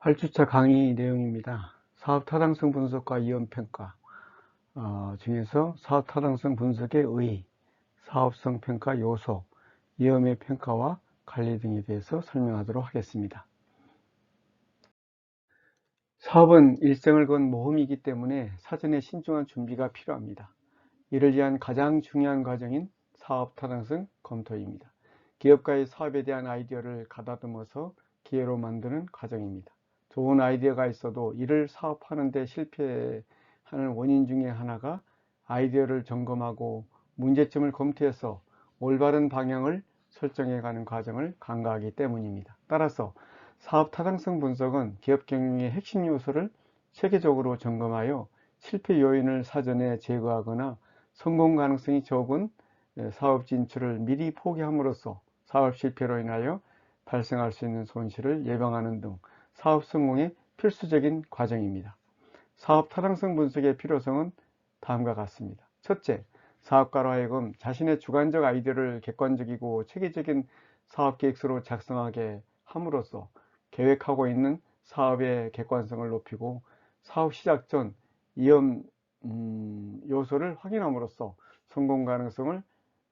8주차 강의 내용입니다. 사업 타당성 분석과 위험 평가 중에서 사업 타당성 분석의 의, 사업성 평가 요소, 위험의 평가와 관리 등에 대해서 설명하도록 하겠습니다. 사업은 일생을 건 모험이기 때문에 사전에 신중한 준비가 필요합니다. 이를 위한 가장 중요한 과정인 사업 타당성 검토입니다. 기업가의 사업에 대한 아이디어를 가다듬어서 기회로 만드는 과정입니다. 좋은 아이디어가 있어도 이를 사업하는 데 실패하는 원인 중에 하나가 아이디어를 점검하고 문제점을 검토해서 올바른 방향을 설정해가는 과정을 간과하기 때문입니다. 따라서 사업 타당성 분석은 기업 경영의 핵심 요소를 체계적으로 점검하여 실패 요인을 사전에 제거하거나 성공 가능성이 적은 사업 진출을 미리 포기함으로써 사업 실패로 인하여 발생할 수 있는 손실을 예방하는 등 사업 성공의 필수적인 과정입니다. 사업 타당성 분석의 필요성은 다음과 같습니다. 첫째, 사업가로 하여금 자신의 주관적 아이디어를 객관적이고 체계적인 사업 계획서로 작성하게 함으로써 계획하고 있는 사업의 객관성을 높이고 사업 시작 전 위험 요소를 확인함으로써 성공 가능성을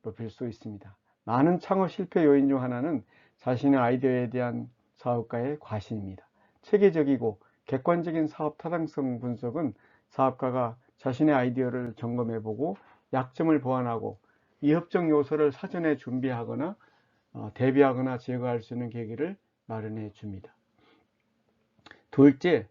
높일 수 있습니다. 많은 창업 실패 요인 중 하나는 자신의 아이디어에 대한 사업가의 과신입니다. 체계적이고 객관적인 사업 타당성 분석은 사업가가 자신의 아이디어를 점검해보고 약점을 보완하고 위협적 요소를 사전에 준비하거나 대비하거나 제거할 수 있는 계기를 마련해 줍니다. 둘째,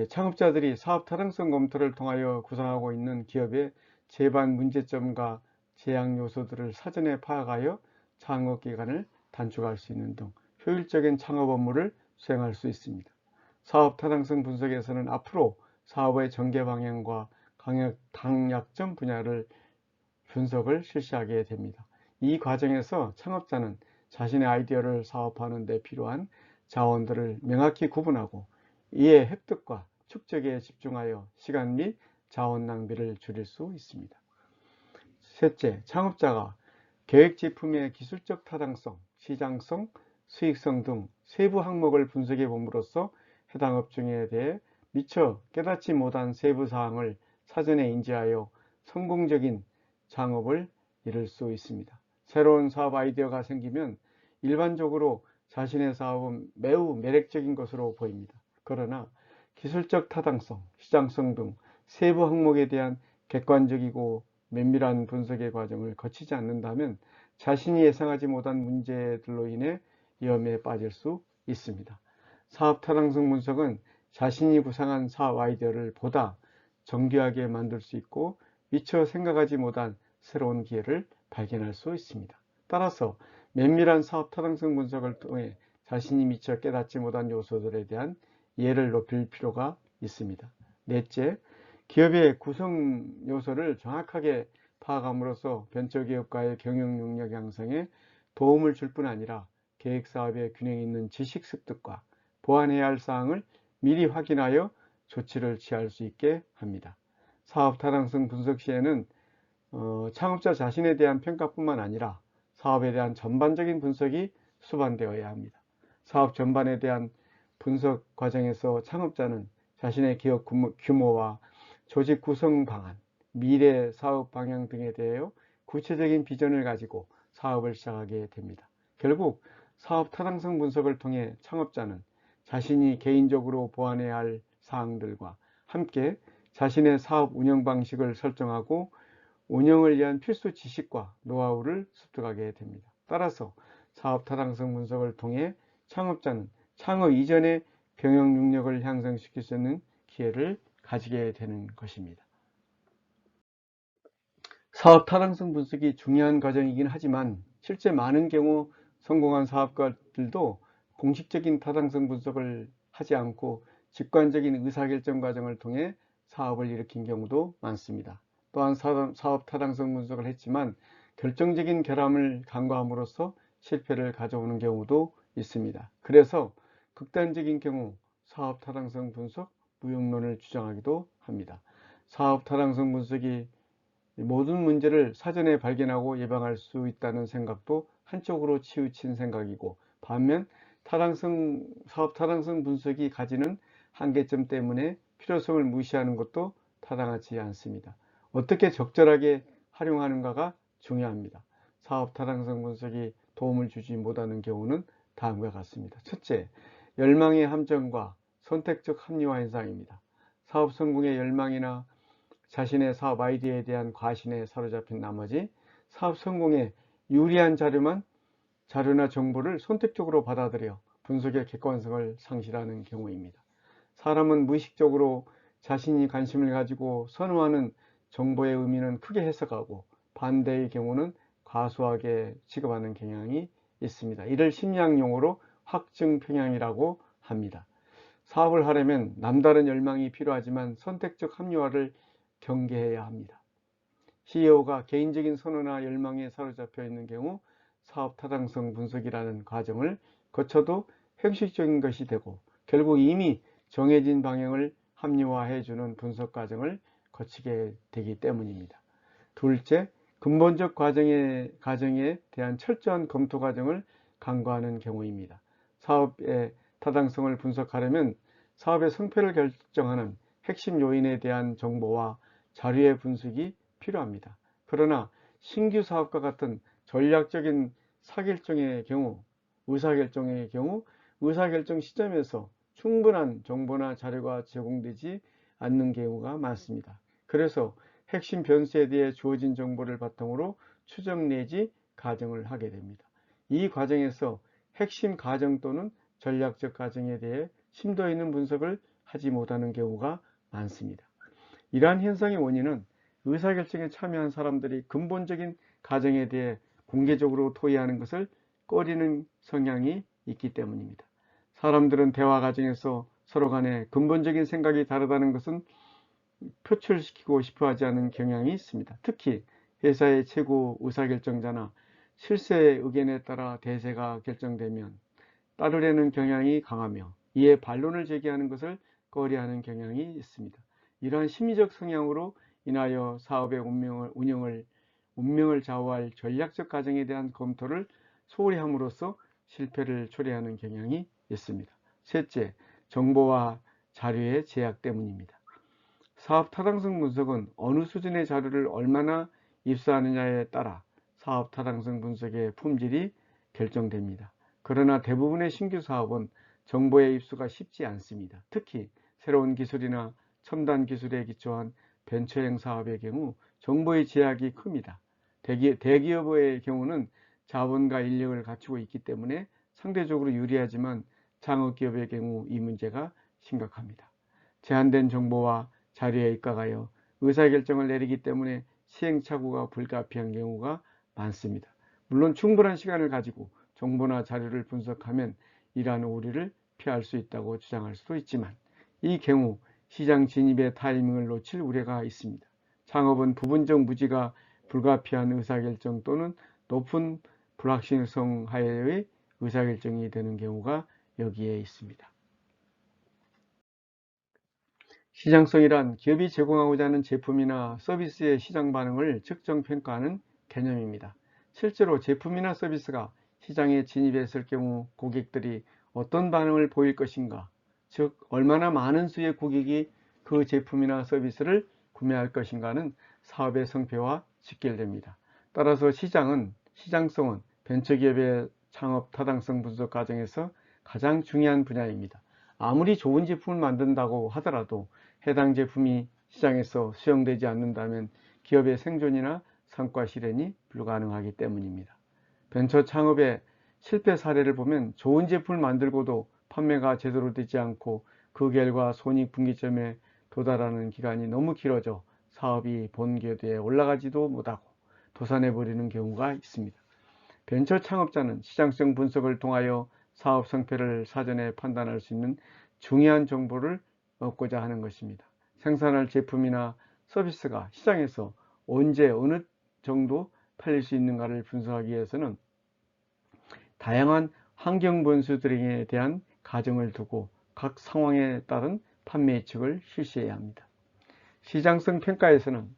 창업자들이 사업 타당성 검토를 통하여 구상하고 있는 기업의 제반 문제점과 제약 요소들을 사전에 파악하여 창업 기간을 단축할 수 있는 등 효율적인 창업 업무를 수행할 수 있습니다. 사업 타당성 분석에서는 앞으로 사업의 전개 방향과 강약점 분야를 분석을 실시하게 됩니다. 이 과정에서 창업자는 자신의 아이디어를 사업하는 데 필요한 자원들을 명확히 구분하고 이의 획득과 축적에 집중하여 시간 및 자원 낭비를 줄일 수 있습니다. 셋째, 창업자가 계획 제품의 기술적 타당성, 시장성, 수익성 등 세부 항목을 분석해 봄으로써 해당 업종에 대해 미처 깨닫지 못한 세부 사항을 사전에 인지하여 성공적인 창업을 이룰 수 있습니다. 새로운 사업 아이디어가 생기면 일반적으로 자신의 사업은 매우 매력적인 것으로 보입니다. 그러나 기술적 타당성, 시장성 등 세부 항목에 대한 객관적이고 면밀한 분석의 과정을 거치지 않는다면 자신이 예상하지 못한 문제들로 인해 위험에 빠질 수 있습니다. 사업 타당성 분석은 자신이 구상한 사업 아이디어를 보다 정교하게 만들 수 있고 미처 생각하지 못한 새로운 기회를 발견할 수 있습니다. 따라서 면밀한 사업 타당성 분석을 통해 자신이 미처 깨닫지 못한 요소들에 대한 이해를 높일 필요가 있습니다. 넷째, 기업의 구성 요소를 정확하게 파악함으로써 벤처기업가의 경영 능력 향상에 도움을 줄 뿐 아니라 계획사업의 균형 있는 지식 습득과 보완해야 할 사항을 미리 확인하여 조치를 취할 수 있게 합니다. 사업 타당성 분석 시에는 창업자 자신에 대한 평가뿐만 아니라 사업에 대한 전반적인 분석이 수반되어야 합니다. 사업 전반에 대한 분석 과정에서 창업자는 자신의 기업 규모와 조직 구성 방안, 미래 사업 방향 등에 대하여 구체적인 비전을 가지고 사업을 시작하게 됩니다. 결국 사업 타당성 분석을 통해 창업자는 자신이 개인적으로 보완해야 할 사항들과 함께 자신의 사업 운영 방식을 설정하고 운영을 위한 필수 지식과 노하우를 습득하게 됩니다. 따라서 사업 타당성 분석을 통해 창업자는 창업 이전의 경영 능력을 향상시킬 수 있는 기회를 가지게 되는 것입니다. 사업 타당성 분석이 중요한 과정이긴 하지만 실제 많은 경우 성공한 사업가들도 공식적인 타당성 분석을 하지 않고 직관적인 의사결정 과정을 통해 사업을 일으킨 경우도 많습니다. 또한 사업 타당성 분석을 했지만 결정적인 결함을 간과함으로써 실패를 가져오는 경우도 있습니다. 그래서 극단적인 경우 사업 타당성 분석 무용론을 주장하기도 합니다. 사업 타당성 분석이 모든 문제를 사전에 발견하고 예방할 수 있다는 생각도 한쪽으로 치우친 생각이고, 반면 사업 타당성 분석이 가지는 한계점 때문에 필요성을 무시하는 것도 타당하지 않습니다. 어떻게 적절하게 활용하는가가 중요합니다. 사업 타당성 분석이 도움을 주지 못하는 경우는 다음과 같습니다. 첫째, 열망의 함정과 선택적 합리화 현상입니다. 사업 성공의 열망이나 자신의 사업 아이디어에 대한 과신에 사로잡힌 나머지 사업 성공에 유리한 자료나 정보를 선택적으로 받아들여 분석의 객관성을 상실하는 경우입니다. 사람은 무의식적으로 자신이 관심을 가지고 선호하는 정보의 의미는 크게 해석하고 반대의 경우는 과소하게 취급하는 경향이 있습니다. 이를 심리학 용어로 확증 편향이라고 합니다. 사업을 하려면 남다른 열망이 필요하지만 선택적 합리화를 경계해야 합니다. CEO가 개인적인 선호나 열망에 사로잡혀 있는 경우 사업 타당성 분석이라는 과정을 거쳐도 형식적인 것이 되고 결국 이미 정해진 방향을 합리화해주는 분석 과정을 거치게 되기 때문입니다. 둘째, 근본적 과정에 대한 철저한 검토 과정을 간과하는 경우입니다. 사업의 타당성을 분석하려면 사업의 성패를 결정하는 핵심 요인에 대한 정보와 자료의 분석이 필요합니다. 그러나 신규 사업과 같은 전략적인 의사결정의 경우 의사결정 시점에서 충분한 정보나 자료가 제공되지 않는 경우가 많습니다. 그래서 핵심 변수에 대해 주어진 정보를 바탕으로 추정 내지 가정을 하게 됩니다. 이 과정에서 핵심 가정 또는 전략적 가정에 대해 심도 있는 분석을 하지 못하는 경우가 많습니다. 이러한 현상의 원인은 의사결정에 참여한 사람들이 근본적인 가정에 대해 공개적으로 토의하는 것을 꺼리는 성향이 있기 때문입니다. 사람들은 대화 과정에서 서로 간에 근본적인 생각이 다르다는 것은 표출시키고 싶어 하지 않은 경향이 있습니다. 특히 회사의 최고 의사결정자나 실세의 의견에 따라 대세가 결정되면 따르려는 경향이 강하며 이에 반론을 제기하는 것을 꺼려하는 경향이 있습니다. 이러한 심리적 성향으로 인하여 사업의 운명을 좌우할 전략적 과정에 대한 검토를 소홀히 함으로써 실패를 초래하는 경향이 있습니다. 셋째, 정보와 자료의 제약 때문입니다. 사업 타당성 분석은 어느 수준의 자료를 얼마나 입수하느냐에 따라 사업 타당성 분석의 품질이 결정됩니다. 그러나 대부분의 신규 사업은 정보의 입수가 쉽지 않습니다. 특히 새로운 기술이나 첨단 기술에 기초한 벤처형 사업의 경우 정보의 제약이 큽니다. 대기업의 경우는 자본과 인력을 갖추고 있기 때문에 상대적으로 유리하지만 창업기업의 경우 이 문제가 심각합니다. 제한된 정보와 자료에 입각하여 의사결정을 내리기 때문에 시행착오가 불가피한 경우가 많습니다. 물론 충분한 시간을 가지고 정보나 자료를 분석하면 이러한 오류를 피할 수 있다고 주장할 수도 있지만 이 경우 시장 진입의 타이밍을 놓칠 우려가 있습니다. 창업은 부분적 무지가 불가피한 의사결정 또는 높은 불확실성 하에의 의사결정이 되는 경우가 여기에 있습니다. 시장성이란 기업이 제공하고자 하는 제품이나 서비스의 시장 반응을 측정 평가하는 개념입니다. 실제로 제품이나 서비스가 시장에 진입했을 경우 고객들이 어떤 반응을 보일 것인가, 즉 얼마나 많은 수의 고객이 그 제품이나 서비스를 구매할 것인가는 사업의 성패와 직결됩니다. 따라서 시장성은 벤처기업의 창업 타당성 분석 과정에서 가장 중요한 분야입니다. 아무리 좋은 제품을 만든다고 하더라도 해당 제품이 시장에서 수용되지 않는다면 기업의 생존이나 성과 실현이 불가능하기 때문입니다. 벤처 창업의 실패 사례를 보면 좋은 제품을 만들고도 판매가 제대로 되지 않고 그 결과 손익분기점에 도달하는 기간이 너무 길어져 사업이 본궤도에 올라가지도 못하고 도산해버리는 경우가 있습니다. 벤처 창업자는 시장성 분석을 통하여 사업 성패를 사전에 판단할 수 있는 중요한 정보를 얻고자 하는 것입니다. 생산할 제품이나 서비스가 시장에서 언제 어느 정도 팔릴 수 있는가를 분석하기 위해서는 다양한 환경 변수들에 대한 가정을 두고 각 상황에 따른 판매 예측을 실시해야 합니다. 시장성 평가에서는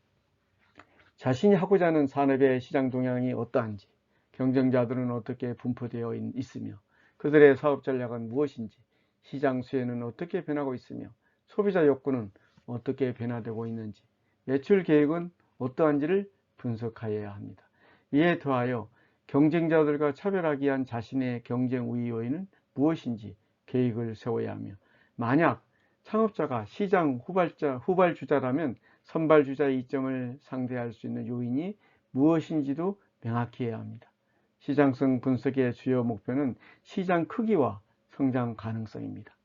자신이 하고자 하는 산업의 시장 동향이 어떠한지, 경쟁자들은 어떻게 분포되어 있으며 그들의 사업 전략은 무엇인지, 시장 수혜는 어떻게 변하고 있으며 소비자 욕구는 어떻게 변화되고 있는지, 매출 계획은 어떠한지를 분석하여야 합니다. 이에 더하여 경쟁자들과 차별하기 위한 자신의 경쟁 우위 요인은 무엇인지 계획을 세워야 하며, 만약 창업자가 시장 후발주자라면 선발주자의 이점을 상대할 수 있는 요인이 무엇인지도 명확히 해야 합니다. 시장성 분석의 주요 목표는 시장 크기와 성장 가능성입니다.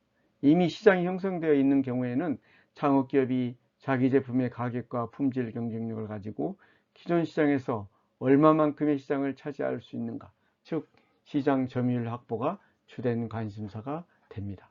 이미 시장이 형성되어 있는 경우에는 창업기업이 자기 제품의 가격과 품질 경쟁력을 가지고 기존 시장에서 얼마만큼의 시장을 차지할 수 있는가, 즉 시장 점유율 확보가 주된 관심사가 됩니다.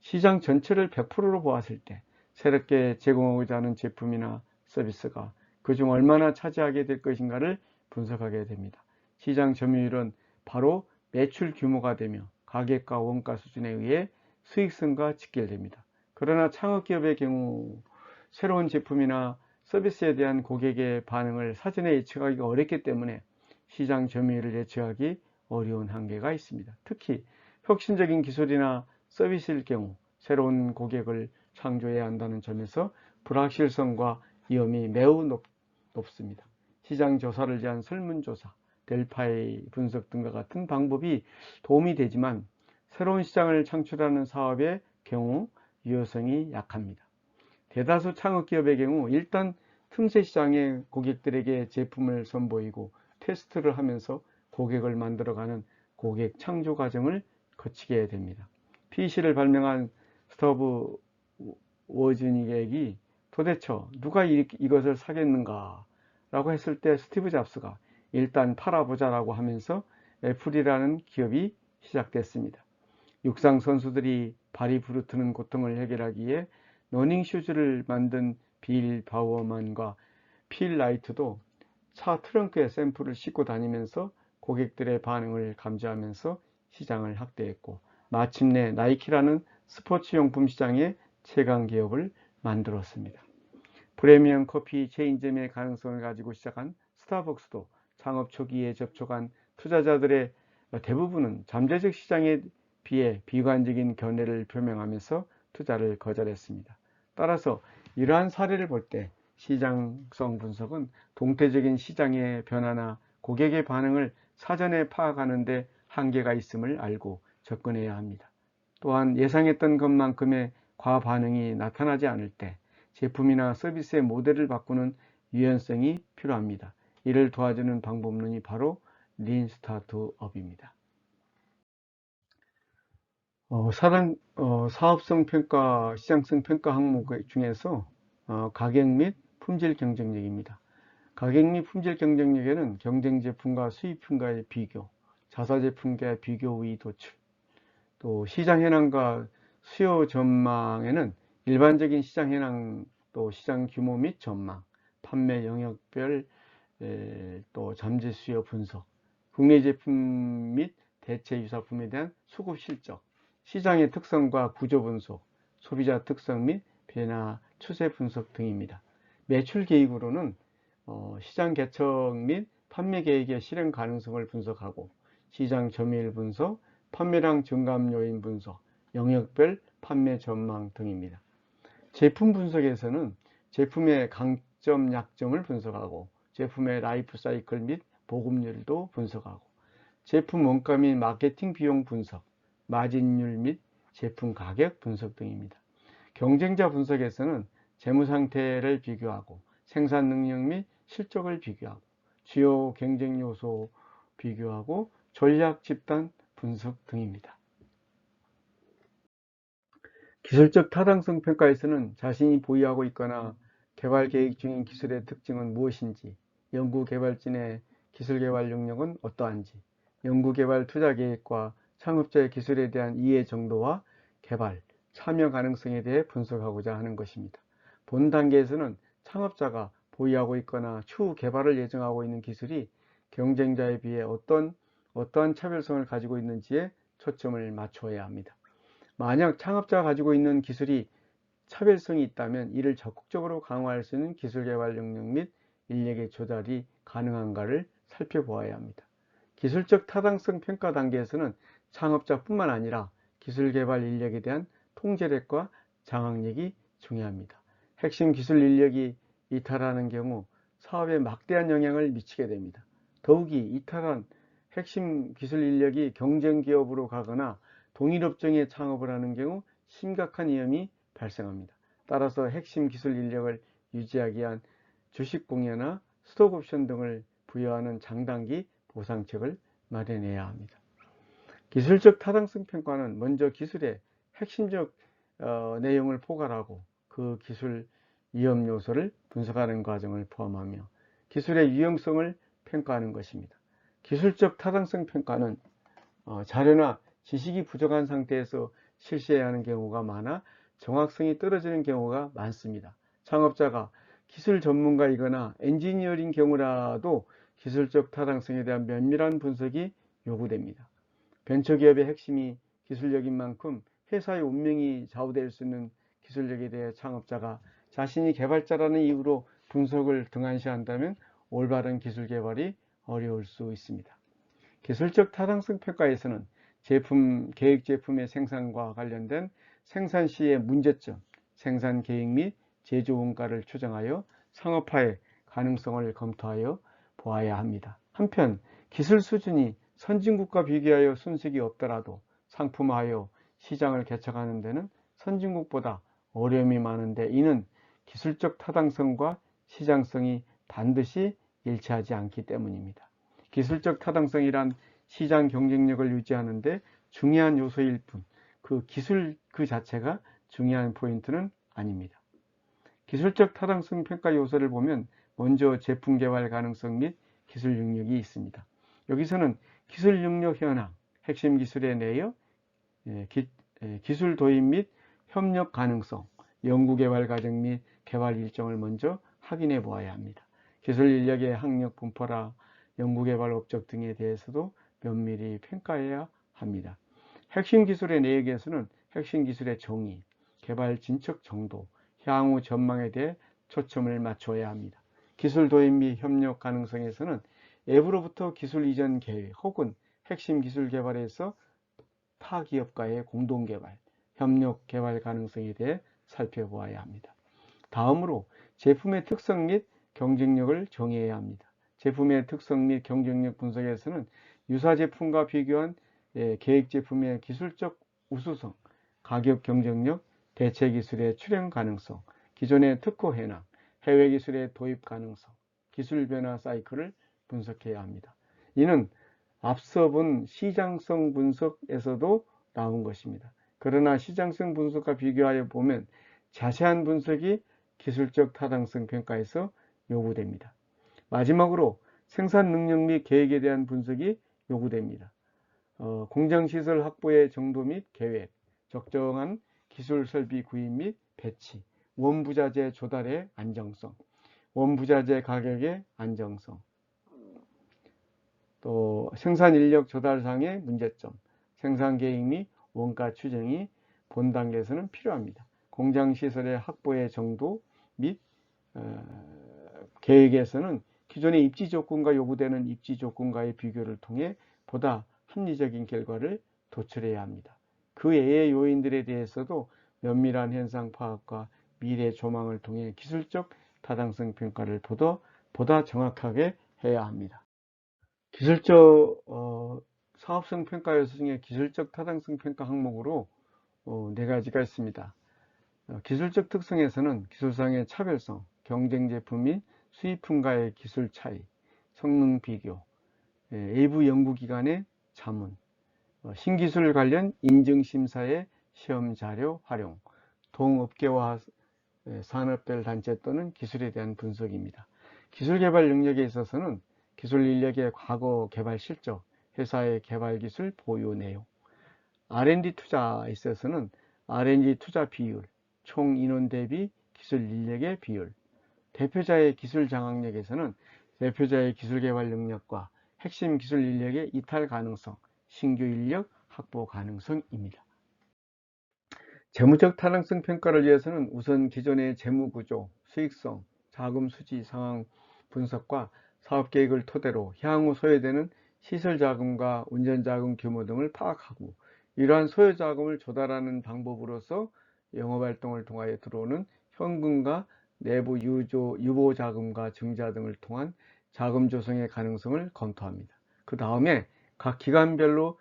시장 전체를 100%로 보았을 때 새롭게 제공하고자 하는 제품이나 서비스가 그중 얼마나 차지하게 될 것인가를 분석하게 됩니다. 시장 점유율은 바로 매출 규모가 되며 가격과 원가 수준에 의해 수익성과 직결됩니다. 그러나 창업기업의 경우 새로운 제품이나 서비스에 대한 고객의 반응을 사전에 예측하기가 어렵기 때문에 시장 점유율을 예측하기 어려운 한계가 있습니다. 특히 혁신적인 기술이나 서비스일 경우 새로운 고객을 창조해야 한다는 점에서 불확실성과 위험이 매우 높습니다. 시장 조사를 위한 설문조사, 델파이 분석 등과 같은 방법이 도움이 되지만 새로운 시장을 창출하는 사업의 경우 유효성이 약합니다. 대다수 창업기업의 경우 일단 틈새 시장의 고객들에게 제품을 선보이고 테스트를 하면서 고객을 만들어가는 고객 창조 과정을 거치게 됩니다. PC를 발명한 스티브 워즈닉이 도대체 누가 이것을 사겠는가 라고 했을 때 스티브 잡스가 일단 팔아보자 라고 하면서 애플이라는 기업이 시작됐습니다. 육상 선수들이 발이 부르트는 고통을 해결하기 위해 러닝슈즈를 만든 빌 바우어만과 필 라이트도 차 트렁크에 샘플을 싣고 다니면서 고객들의 반응을 감지하면서 시장을 확대했고, 마침내 나이키라는 스포츠용품 시장의 최강 기업을 만들었습니다. 프리미엄 커피 체인점의 가능성을 가지고 시작한 스타벅스도 창업 초기에 접촉한 투자자들의 대부분은 잠재적 시장에 비해 비관적인 견해를 표명하면서 투자를 거절했습니다. 따라서 이러한 사례를 볼 때 시장성 분석은 동태적인 시장의 변화나 고객의 반응을 사전에 파악하는 데 한계가 있음을 알고 접근해야 합니다. 또한 예상했던 것만큼의 과반응이 나타나지 않을 때 제품이나 서비스의 모델을 바꾸는 유연성이 필요합니다. 이를 도와주는 방법론이 바로 린 스타트업입니다. 사업성 평가, 시장성 평가 항목 중에서 가격 및 품질 경쟁력입니다. 가격 및 품질 경쟁력에는 경쟁 제품과 수입품과의 비교, 자사 제품과의 비교 우위 도출, 또 시장 현황과 수요 전망에는 일반적인 시장 현황, 또 시장 규모 및 전망, 판매 영역별 또 잠재 수요 분석, 국내 제품 및 대체 유사품에 대한 수급 실적, 시장의 특성과 구조 분석, 소비자 특성 및 변화 추세 분석 등입니다. 매출 계획으로는 시장 개척 및 판매 계획의 실행 가능성을 분석하고, 시장 점유율 분석, 판매량 증감 요인 분석, 영역별 판매 전망 등입니다. 제품 분석에서는 제품의 강점, 약점을 분석하고, 제품의 라이프 사이클 및 보급률도 분석하고, 제품 원가 및 마케팅 비용 분석, 마진율 및 제품 가격 분석 등입니다. 경쟁자 분석에서는 재무 상태를 비교하고, 생산 능력 및 실적을 비교하고, 주요 경쟁 요소 비교하고, 전략 집단 분석 등입니다. 기술적 타당성 평가에서는 자신이 보유하고 있거나 개발 계획 중인 기술의 특징은 무엇인지, 연구개발진의 기술개발 능력은 어떠한지, 연구개발 투자 계획과 창업자의 기술에 대한 이해 정도와 개발, 참여 가능성에 대해 분석하고자 하는 것입니다. 본 단계에서는 창업자가 보유하고 있거나 추후 개발을 예정하고 있는 기술이 경쟁자에 비해 어떠한 차별성을 가지고 있는지에 초점을 맞춰야 합니다. 만약 창업자가 가지고 있는 기술이 차별성이 있다면 이를 적극적으로 강화할 수 있는 기술 개발 능력 및 인력의 조달이 가능한가를 살펴보아야 합니다. 기술적 타당성 평가 단계에서는 창업자뿐만 아니라 기술개발 인력에 대한 통제력과 장악력이 중요합니다. 핵심 기술 인력이 이탈하는 경우 사업에 막대한 영향을 미치게 됩니다. 더욱이 이탈한 핵심 기술 인력이 경쟁 기업으로 가거나 동일 업종에 창업을 하는 경우 심각한 위험이 발생합니다. 따라서 핵심 기술 인력을 유지하기 위한 주식공여나 스톡옵션 등을 부여하는 장단기 보상책을 마련해야 합니다. 기술적 타당성 평가는 먼저 기술의 핵심적 내용을 포괄하고 그 기술 위험 요소를 분석하는 과정을 포함하며 기술의 유용성을 평가하는 것입니다. 기술적 타당성 평가는 자료나 지식이 부족한 상태에서 실시해야 하는 경우가 많아 정확성이 떨어지는 경우가 많습니다. 창업자가 기술 전문가이거나 엔지니어인 경우라도 기술적 타당성에 대한 면밀한 분석이 요구됩니다. 벤처기업의 핵심이 기술력인 만큼 회사의 운명이 좌우될 수 있는 기술력에 대해 창업자가 자신이 개발자라는 이유로 분석을 등한시한다면 올바른 기술 개발이 어려울 수 있습니다. 기술적 타당성 평가에서는 계획 제품의 생산과 관련된 생산 시의 문제점, 생산 계획 및 제조 원가를 추정하여 상업화의 가능성을 검토하여 보아야 합니다. 한편 기술 수준이 선진국과 비교하여 손색이 없더라도 상품화하여 시장을 개척하는 데는 선진국보다 어려움이 많은데 이는 기술적 타당성과 시장성이 반드시 일치하지 않기 때문입니다. 기술적 타당성이란 시장 경쟁력을 유지하는 데 중요한 요소일 뿐 그 기술 그 자체가 중요한 포인트는 아닙니다. 기술적 타당성 평가 요소를 보면 먼저 제품 개발 가능성 및 기술 능력이 있습니다. 여기서는 기술 능력 현황, 핵심 기술에 내여 기술 도입 및 협력 가능성, 연구개발 과정 및 개발 일정을 먼저 확인해 보아야 합니다. 기술 인력의 학력 분포라 연구개발 업적 등에 대해서도 면밀히 평가해야 합니다. 핵심 기술의 내역에서는 핵심 기술의 정의, 개발 진척 정도, 향후 전망에 대해 초점을 맞춰야 합니다. 기술 도입 및 협력 가능성에서는 외부로부터 기술 이전 계획 혹은 핵심 기술 개발에서 타 기업과의 공동 개발, 협력 개발 가능성에 대해 살펴보아야 합니다. 다음으로 제품의 특성 및 경쟁력을 정의해야 합니다. 제품의 특성 및 경쟁력 분석에서는 유사 제품과 비교한 계획 제품의 기술적 우수성, 가격 경쟁력, 대체 기술의 출현 가능성, 기존의 특허 현황, 해외 기술의 도입 가능성, 기술 변화 사이클을 분석해야 합니다. 이는 앞서 본 시장성 분석에서도 나온 것입니다. 그러나 시장성 분석과 비교하여 보면 자세한 분석이 기술적 타당성 평가에서 요구됩니다. 마지막으로 생산 능력 및 계획에 대한 분석이 요구됩니다. 공정시설 확보의 정도 및 계획, 적정한 기술 설비 구입 및 배치, 원부자재 조달의 안정성, 원부자재 가격의 안정성, 또 생산 인력 조달상의 문제점, 생산 계획 및 원가 추정이 본 단계에서는 필요합니다. 공장 시설의 확보의 정도 및 계획에서는 기존의 입지 조건과 요구되는 입지 조건과의 비교를 통해 보다 합리적인 결과를 도출해야 합니다. 그 외의 요인들에 대해서도 면밀한 현상 파악과 미래 조망을 통해 기술적 타당성 평가를 보다 정확하게 해야 합니다. 기술적 사업성 평가 요소 중에 기술적 타당성 평가 항목으로 4가지가 있습니다. 기술적 특성에서는 기술상의 차별성, 경쟁 제품 및 수입품과의 기술 차이, 성능 비교, 외부 연구기관의 자문, 신기술 관련 인증심사의 시험 자료 활용, 동업계와 산업별 단체 또는 기술에 대한 분석입니다. 기술 개발 능력에 있어서는 기술 인력의 과거 개발 실적, 회사의 개발 기술 보유 내용, R&D 투자에 있어서는 R&D 투자 비율, 총 인원 대비 기술 인력의 비율, 대표자의 기술 장악력에서는 대표자의 기술 개발 능력과 핵심 기술 인력의 이탈 가능성, 신규 인력 확보 가능성입니다. 재무적 타당성 평가를 위해서는 우선 기존의 재무 구조, 수익성, 자금 수지 상황 분석과 사업 계획을 토대로 향후 소요되는 시설자금과 운전자금 규모 등을 파악하고 이러한 소요자금을 조달하는 방법으로서 영업활동을 통하여 들어오는 현금과 내부 유보자금과 증자 등을 통한 자금 조성의 가능성을 검토합니다. 그 다음에 각 기관별로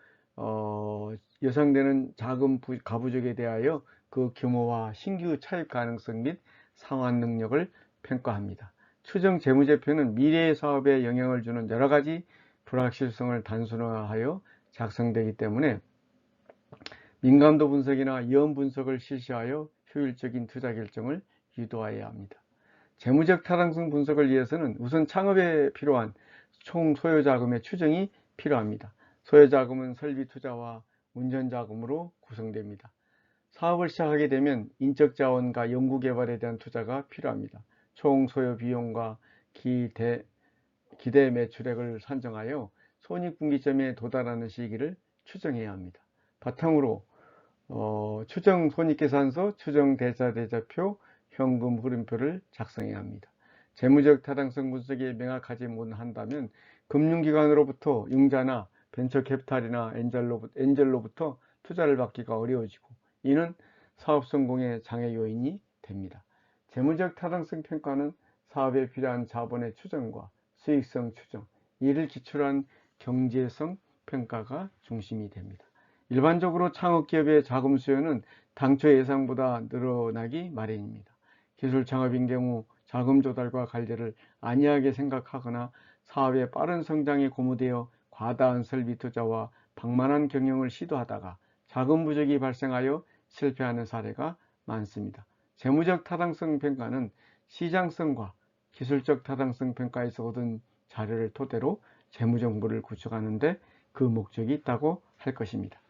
예상되는 자금 가부족에 대하여 그 규모와 신규 차입 가능성 및 상환 능력을 평가합니다. 추정 재무제표는 미래의 사업에 영향을 주는 여러 가지 불확실성을 단순화하여 작성되기 때문에 민감도 분석이나 위험 분석을 실시하여 효율적인 투자 결정을 유도해야 합니다. 재무적 타당성 분석을 위해서는 우선 창업에 필요한 총 소요자금의 추정이 필요합니다. 소요자금은 설비 투자와 운전자금으로 구성됩니다. 사업을 시작하게 되면 인적자원과 연구개발에 대한 투자가 필요합니다. 총 소요 비용과 기대 매출액을 산정하여 손익분기점에 도달하는 시기를 추정해야 합니다. 바탕으로 추정 손익계산서, 추정 대자대자표, 현금 흐름표를 작성해야 합니다. 재무적 타당성 분석이 명확하지 못한다면 금융기관으로부터 융자나 벤처캐피탈이나 엔젤로부터 투자를 받기가 어려워지고 이는 사업 성공의 장애 요인이 됩니다. 재무적 타당성 평가는 사업에 필요한 자본의 추정과 수익성 추정, 이를 기출한 경제성 평가가 중심이 됩니다. 일반적으로 창업기업의 자금 수요는 당초 예상보다 늘어나기 마련입니다. 기술 창업인 경우 자금 조달과 관리를 안이하게 생각하거나 사업의 빠른 성장에 고무되어 과다한 설비 투자와 방만한 경영을 시도하다가 자금 부족이 발생하여 실패하는 사례가 많습니다. 재무적 타당성 평가는 시장성과 기술적 타당성 평가에서 얻은 자료를 토대로 재무정보를 구축하는 데 그 목적이 있다고 할 것입니다.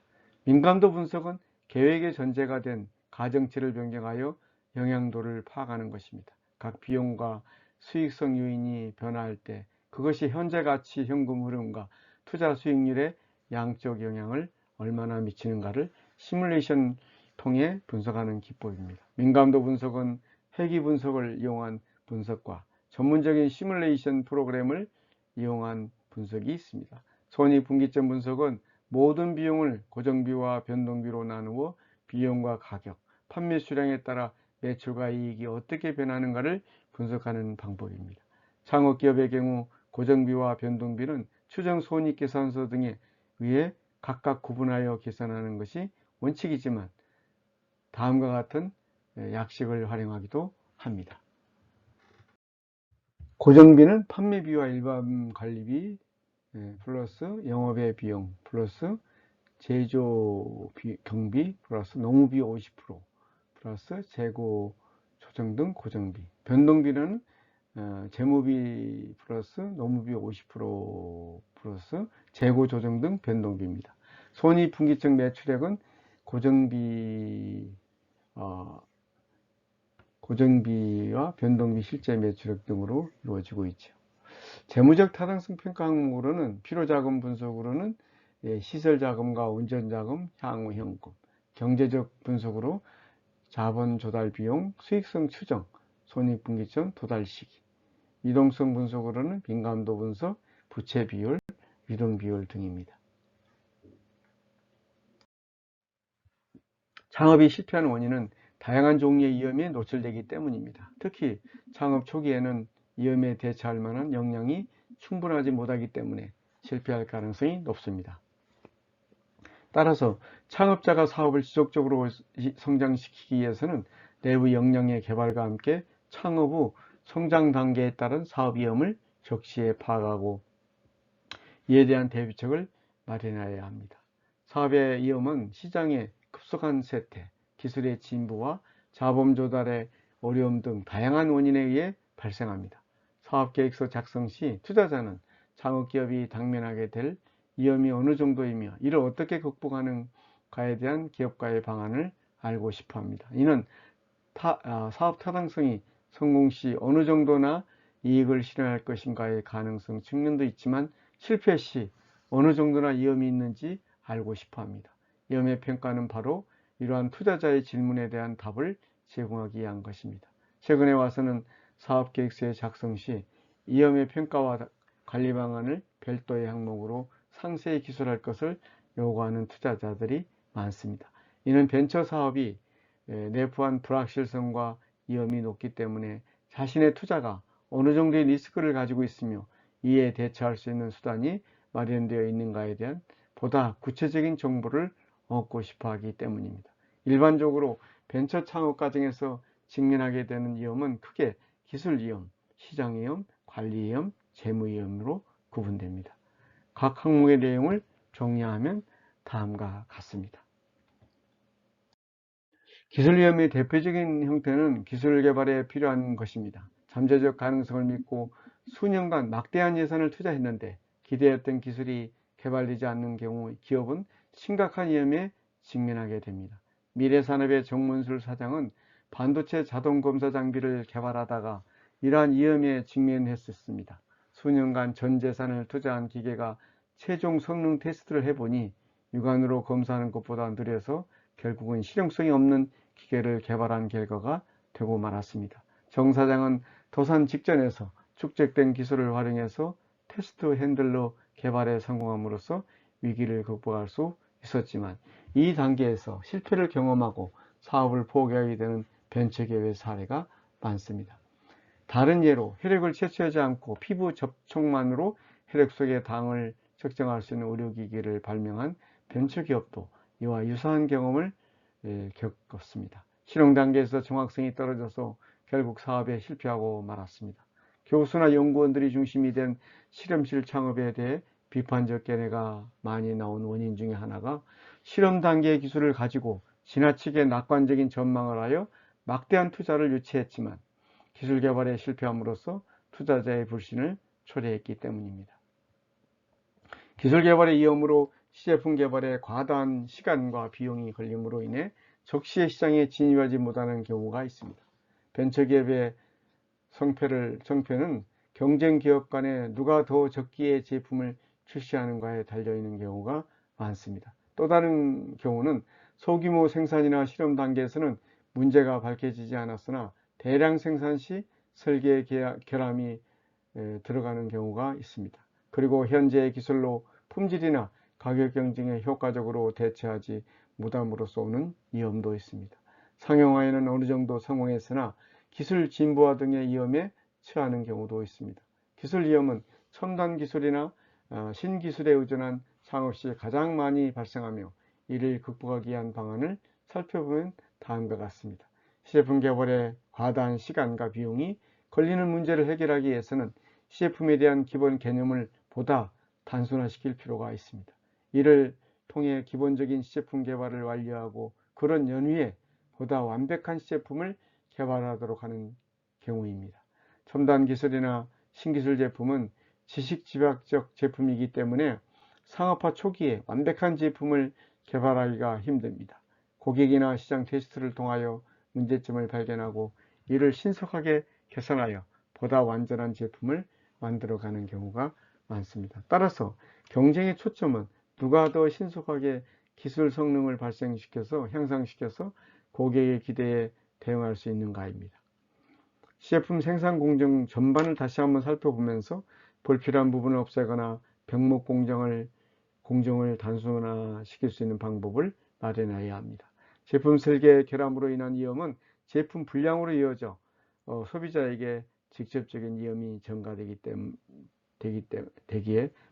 민감도 분석은 계획의 전제가 된 가정치를 변경하여 영향도를 파악하는 것입니다. 각 비용과 수익성 요인이 변화할 때 그것이 현재 가치 현금 흐름과 투자 수익률에 양적 영향을 얼마나 미치는가를 시뮬레이션 통해 분석하는 기법입니다. 민감도 분석은 회귀 분석을 이용한 분석과 전문적인 시뮬레이션 프로그램을 이용한 분석이 있습니다. 손익분기점 분석은 모든 비용을 고정비와 변동비로 나누어 비용과 가격, 판매 수량에 따라 매출과 이익이 어떻게 변하는가를 분석하는 방법입니다. 창업기업의 경우 고정비와 변동비는 추정 손익계산서 등에 의해 각각 구분하여 계산하는 것이 원칙이지만 다음과 같은 약식을 활용하기도 합니다. 고정비는 판매비와 일반 관리비 플러스 영업의 비용 플러스 제조 경비 플러스 농우비 50% 플러스 재고 조정 등 고정비. 변동비는 재무비 플러스 농우비 50% 플러스 재고 조정 등 변동비입니다. 손익분기점 매출액은 고정비와 변동비 실제 매출액 등으로 이루어지고 있죠. 재무적 타당성 평가 항목으로는 필요자금 분석으로는 시설자금과 운전자금, 향후 현금, 경제적 분석으로 자본 조달 비용, 수익성 추정, 손익분기점 도달 시기, 유동성 분석으로는 민감도 분석, 부채 비율, 유동 비율 등입니다. 창업이 실패하는 원인은 다양한 종류의 위험에 노출되기 때문입니다. 특히 창업 초기에는 위험에 대처할 만한 역량이 충분하지 못하기 때문에 실패할 가능성이 높습니다. 따라서 창업자가 사업을 지속적으로 성장시키기 위해서는 내부 역량의 개발과 함께 창업 후 성장 단계에 따른 사업 위험을 적시에 파악하고 이에 대한 대비책을 마련해야 합니다. 사업의 위험은 시장의 급속한 쇠퇴, 기술의 진보와 자본 조달의 어려움 등 다양한 원인에 의해 발생합니다. 사업계획서 작성 시 투자자는 창업기업이 당면하게 될 위험이 어느 정도이며 이를 어떻게 극복하는가에 대한 기업가의 방안을 알고 싶어 합니다. 이는 사업 타당성이 성공 시 어느 정도나 이익을 실현할 것인가의 가능성 측면도 있지만 실패 시 어느 정도나 위험이 있는지 알고 싶어 합니다. 위험의 평가는 바로 이러한 투자자의 질문에 대한 답을 제공하기 위한 것입니다. 최근에 와서는 사업계획서의 작성 시 위험의 평가와 관리 방안을 별도의 항목으로 상세히 기술할 것을 요구하는 투자자들이 많습니다. 이는 벤처 사업이 내부한 불확실성과 위험이 높기 때문에 자신의 투자가 어느 정도의 리스크를 가지고 있으며 이에 대처할 수 있는 수단이 마련되어 있는가에 대한 보다 구체적인 정보를 얻고 싶어 하기 때문입니다. 일반적으로 벤처 창업 과정에서 직면하게 되는 위험은 크게 기술 위험, 시장 위험, 관리 위험, 재무 위험으로 구분됩니다. 각 항목의 내용을 정리하면 다음과 같습니다. 기술 위험의 대표적인 형태는 기술 개발에 필요한 것입니다. 잠재적 가능성을 믿고 수년간 막대한 예산을 투자했는데 기대했던 기술이 개발되지 않는 경우 기업은 심각한 위험에 직면하게 됩니다. 미래산업의 정문술 사장은 반도체 자동 검사 장비를 개발하다가 이러한 위험에 직면했었습니다. 수년간 전 재산을 투자한 기계가 최종 성능 테스트를 해보니 육안으로 검사하는 것보다 느려서 결국은 실용성이 없는 기계를 개발한 결과가 되고 말았습니다. 정 사장은 도산 직전에서 축적된 기술을 활용해서 테스트 핸들러 개발에 성공함으로써 위기를 극복할 수 있었지만 이 단계에서 실패를 경험하고 사업을 포기하게 되는 벤처기업의 사례가 많습니다. 다른 예로 혈액을 채취하지 않고 피부 접촉만으로 혈액 속의 당을 측정할 수 있는 의료기기를 발명한 벤처기업도 이와 유사한 경험을 겪었습니다. 실용 단계에서 정확성이 떨어져서 결국 사업에 실패하고 말았습니다. 교수나 연구원들이 중심이 된 실험실 창업에 대해 비판적 견해가 많이 나온 원인 중에 하나가 실험 단계의 기술을 가지고 지나치게 낙관적인 전망을 하여 막대한 투자를 유치했지만 기술 개발에 실패함으로써 투자자의 불신을 초래했기 때문입니다. 기술 개발의 위험으로 시제품 개발에 과다한 시간과 비용이 걸림으로 인해 적시에 시장에 진입하지 못하는 경우가 있습니다. 벤처기업의 정패는 경쟁 기업 간에 누가 더 적기에 제품을 출시하는가에 달려있는 경우가 많습니다. 또 다른 경우는 소규모 생산이나 실험 단계에서는 문제가 밝혀지지 않았으나 대량 생산 시 설계 결함이 들어가는 경우가 있습니다. 그리고 현재의 기술로 품질이나 가격 경쟁에 효과적으로 대처하지 못함으로써 오는 위험도 있습니다. 상용화에는 어느 정도 성공했으나 기술 진보화 등의 위험에 처하는 경우도 있습니다. 기술 위험은 첨단 기술이나 신기술에 의존한 창업 시 가장 많이 발생하며 이를 극복하기 위한 방안을 살펴보면 다음과 같습니다. 시제품 개발에 과다한 시간과 비용이 걸리는 문제를 해결하기 위해서는 시제품에 대한 기본 개념을 보다 단순화시킬 필요가 있습니다. 이를 통해 기본적인 시제품 개발을 완료하고 그런 연후에 보다 완벽한 시제품을 개발하도록 하는 경우입니다. 첨단 기술이나 신기술 제품은 지식집약적 제품이기 때문에 상업화 초기에 완벽한 제품을 개발하기가 힘듭니다. 고객이나 시장 테스트를 통하여 문제점을 발견하고 이를 신속하게 개선하여 보다 완전한 제품을 만들어가는 경우가 많습니다. 따라서 경쟁의 초점은 누가 더 신속하게 기술 성능을 향상시켜서 고객의 기대에 대응할 수 있는가입니다. 시제품 생산 공정 전반을 다시 한번 살펴보면서 불필요한 부분을 없애거나 병목 공정을 단순화시킬 수 있는 방법을 마련해야 합니다. 제품 설계 결함으로 인한 위험은 제품 불량으로 이어져 소비자에게 직접적인 위험이 전가되기에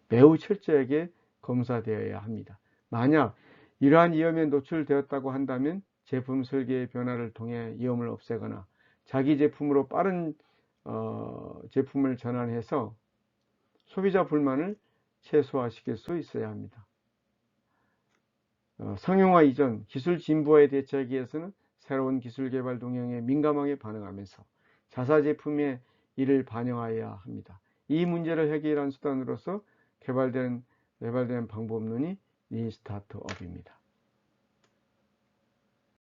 매우 철저하게 검사되어야 합니다. 만약 이러한 위험에 노출되었다고 한다면 제품 설계의 변화를 통해 위험을 없애거나 자기 제품으로 빠른 제품을 전환해서 소비자 불만을 최소화시킬 수 있어야 합니다. 상용화 이전 기술 진보에 대처하기 위해서는 새로운 기술 개발 동향에 민감하게 반응하면서 자사 제품에 이를 반영해야 합니다. 이 문제를 해결한 수단으로서 개발된 방법론이 린 스타트업입니다.